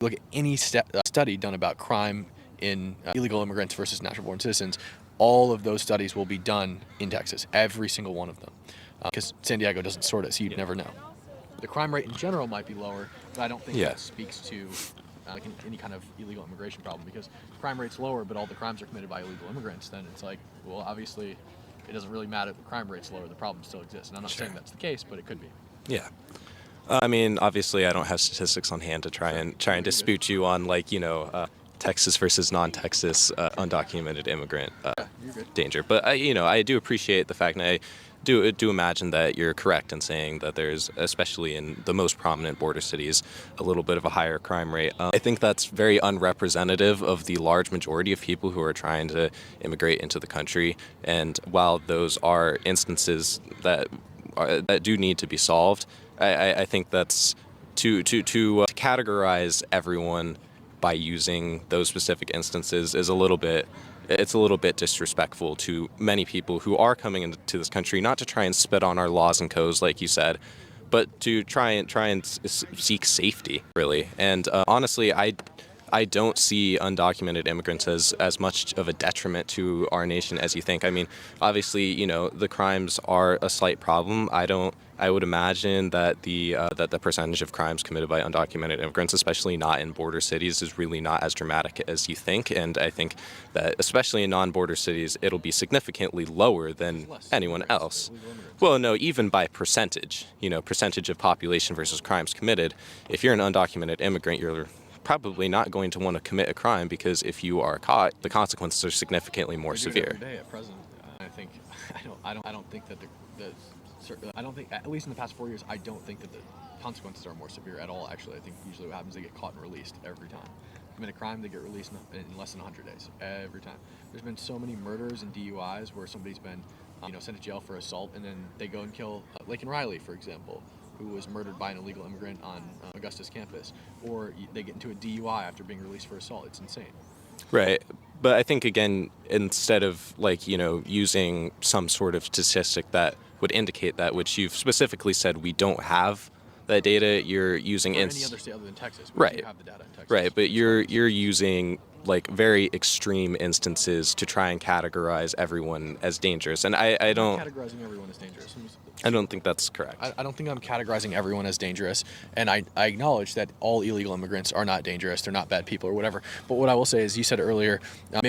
look at any study done about crime in illegal immigrants versus natural-born citizens, all of those studies will be done in Texas, every single one of them, because San Diego doesn't sort it, so you'd never know. The crime rate in general might be lower, but I don't think that speaks to like any kind of illegal immigration problem, because crime rate's lower, but all the crimes are committed by illegal immigrants. Then it's like, well, obviously, it doesn't really matter if the crime rate's lower; the problem still exists. And I'm not saying that's the case, but it could be. Yeah. I mean, obviously, I don't have statistics on hand to try and dispute you on, like, Texas versus non-Texas undocumented immigrant danger. But I do appreciate the fact, and I do imagine that you're correct in saying that there's, especially in the most prominent border cities, a little bit of a higher crime rate. I think that's very unrepresentative of the large majority of people who are trying to immigrate into the country. And while those are instances that do need to be solved, I think that's to categorize everyone by using those specific instances is a little bit disrespectful to many people who are coming into this country, not to try and spit on our laws and codes, like you said, but to try and seek safety, really. And honestly, I don't see undocumented immigrants as much of a detriment to our nation as you think. I mean, obviously, the crimes are a slight problem. I would imagine that the percentage of crimes committed by undocumented immigrants, especially not in border cities, is really not as dramatic as you think. And I think that, especially in non-border cities, it'll be significantly lower than anyone else. Well, no, even by percentage, percentage of population versus crimes committed. If you're an undocumented immigrant, you're probably not going to want to commit a crime, because if you are caught, the consequences are significantly more severe. Today at present, I don't think that I don't think, at least in the past 4 years, I don't think that the consequences are more severe at all. Actually, I think usually what happens, they get caught and released every time. Commit a crime, they get released in less than 100 days every time. There's been so many murders and DUIs where somebody's been sent to jail for assault, and then they go and kill Laken Riley, for example, who was murdered by an illegal immigrant on Augusta's campus, or they get into a DUI after being released for assault. It's insane. Right. But I think, again, instead of using some sort of statistic that would indicate that, which you've specifically said we don't have that data, you're using any other state other than Texas. Right. We have the data in Texas. Right, but you're using very extreme instances to try and categorize everyone as dangerous, and I don't. I'm not categorizing everyone as dangerous. I don't think that's correct. I don't think I'm categorizing everyone as dangerous, and I acknowledge that all illegal immigrants are not dangerous, they're not bad people or whatever. But what I will say is, you said earlier,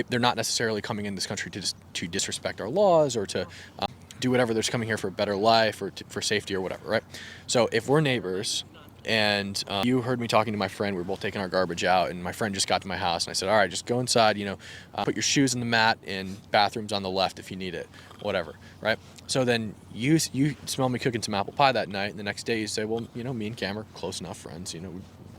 they're not necessarily coming in this country to disrespect our laws or to do whatever. They're just coming here for a better life or for safety or whatever, right? So if we're neighbors, and you heard me talking to my friend, we were both taking our garbage out, and my friend just got to my house, and I said, all right, just go inside, put your shoes in the mat, and bathroom's on the left if you need it, whatever, right? So then you smell me cooking some apple pie that night, and the next day you say, well, me and Cam are close enough friends,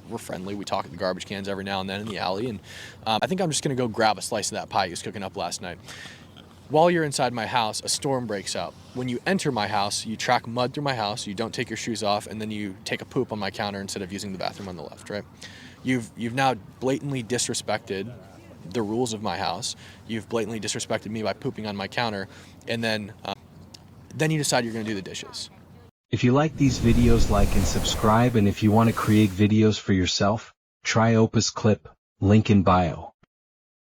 we're friendly, we talk at the garbage cans every now and then in the alley, and I think I'm just going to go grab a slice of that pie he was cooking up last night. While you're inside my house, a storm breaks out. When you enter my house, you track mud through my house, you don't take your shoes off, and then you take a poop on my counter instead of using the bathroom on the left, right? You've now blatantly disrespected the rules of my house. You've blatantly disrespected me by pooping on my counter, and then you decide you're going to do the dishes. If you like these videos, like and subscribe, and if you want to create videos for yourself, try Opus Clip, link in bio.